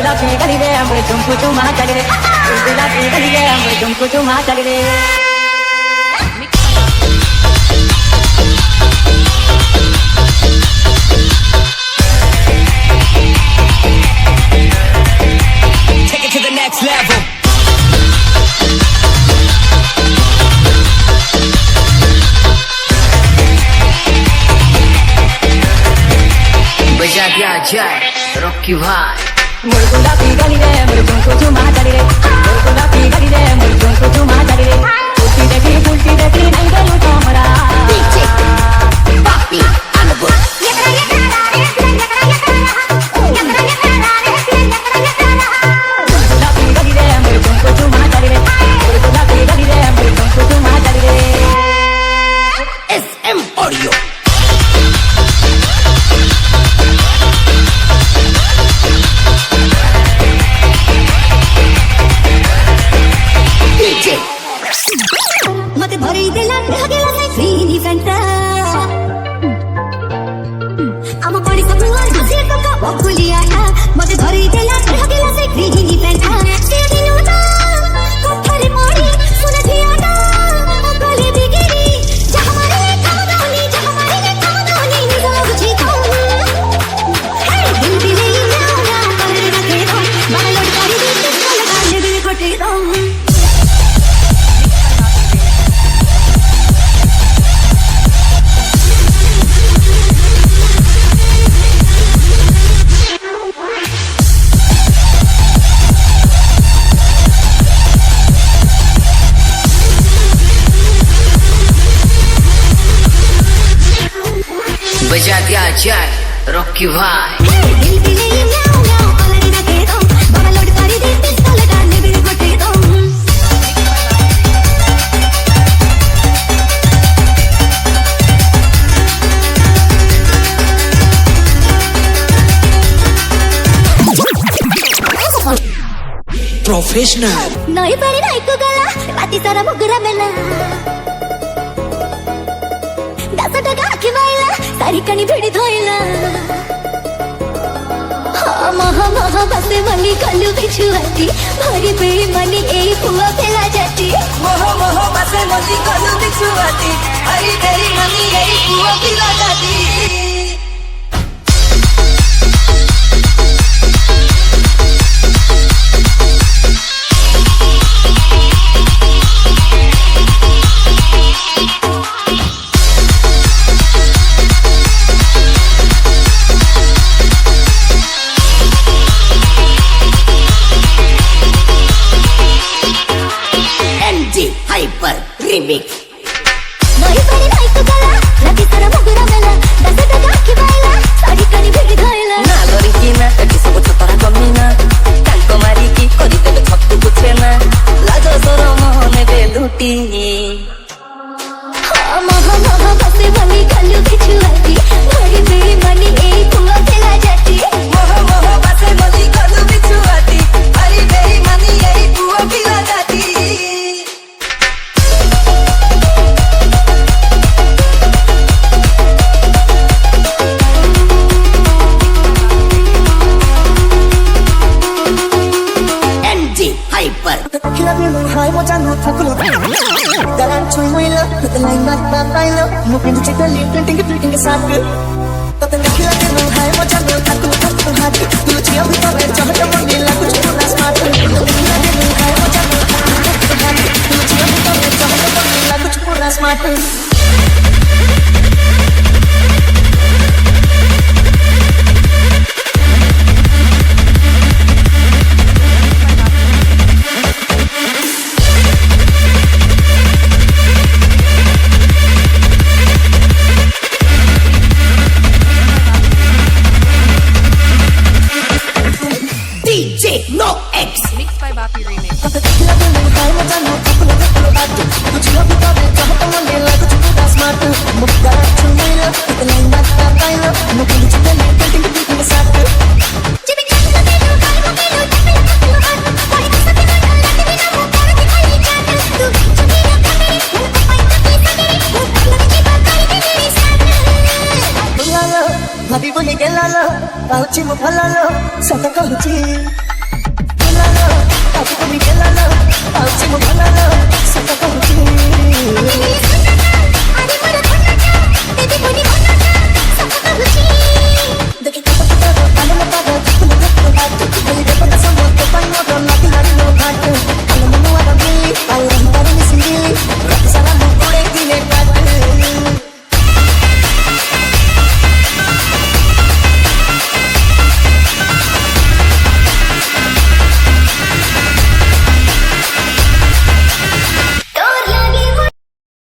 गुलाबी गली रे हमरे झुमकू झुमा चली रे गुलाबी गली रे हमरे झुमकू झुमा चली रे Take it to the next level. बजा दिया जाए रॉकी भाई मोर गुलाबी गली रे हमरे झुमकू झुमा चली रे मोर गुलाबी गली रे हमरे झुमकू झुमा चली रे उल्टी देखी नहीं गलू तोमरा DJ Papi on the book SM Audio DJ मते भरी देला लागेला से फ्रीनी फंटा आम पड़ी सब दुआर घसी टका बकुलिया मते भरी देला लागेला से फ्रीनी फंटा से दिनुटा कोठरी मोड़ी सुन दियाटा गले बिगिरी जहमारे कामदानी निजला बुझी तो हे दिल दिले ना कर रखे तो बालोड करी दे लगा ले दिल कोटे तो बजा दिया जाए रॉकी भाई दिल दिले म्याऊ म्याऊ अलरी रखे तो बालोड करी दे पिस्तौल डाले दिल कोटे तो प्रोफेशनल नई पड़ी नाई को गला राती सारा मुगरा मेला दस टका आखी माइला सारी कणी भिड़ी धोइला महा बसे मली कलु बिछुआती भरी पेड़ी मनी एई पुआ फेला जाती मोह बसे मली कलु बिछुआती हरी तेरी मनी यही पुआ पिला जाती Hyper Remix नई पड़ी नाई को गला राती सारा मुगरा मेला दस टका आखी माइला सारी कणी भिड़ी धोइला ना लरिकिना एटी सब छतरा कमिना कांको मारिकी करी देबे छत्तु गुछेना लाज सरम नेबे लुटी महा बसे मली कलु बिछुआती भरी पेड़ी मनी एई पुआ फेला जाती मोह बसे मली कलु बिछुआती हरी तेरी मनी यही पुआ पिला जाती Hyper Kila bilu hai mo janu thakulu Daran chui moila Tata lai mat pa pailo Mo pindu chika li printing ke printing ke sath Tata kila bilu hai mo janu thakulu haat Tulu chiya bhi tabe chahta mani la kuch pura smart Kila bilu hai mo janu thakulu haat Tulu chiya bhi tabe chahta mani la kuch pura smart DJ No X Mixed by Bapi Remix. Kila bilu hai mo janu thakulu haat Tulu chiya bhi tabe chahta mani la kuch pura smart Mo daran chui moila Tata lai mat pa pailo Mo pindu chika li printing ke printing ke sath जिबे कहना ते तू काय mo kilo तकला हाथ कोई कसते ना लगे बिना वो कर के खाली जान तू चुकी ना करे वो पाई तकी सके वो लगे की बात कर के मेरी साथ Lalo, mabi buni ke lalo, pauchi mo palalo, sa takauchi. ଆଜି ତମେ ଗେଲାଲ ଆଉଛି ମୁଁ ଭଲାଲ ସତ କହୁଛି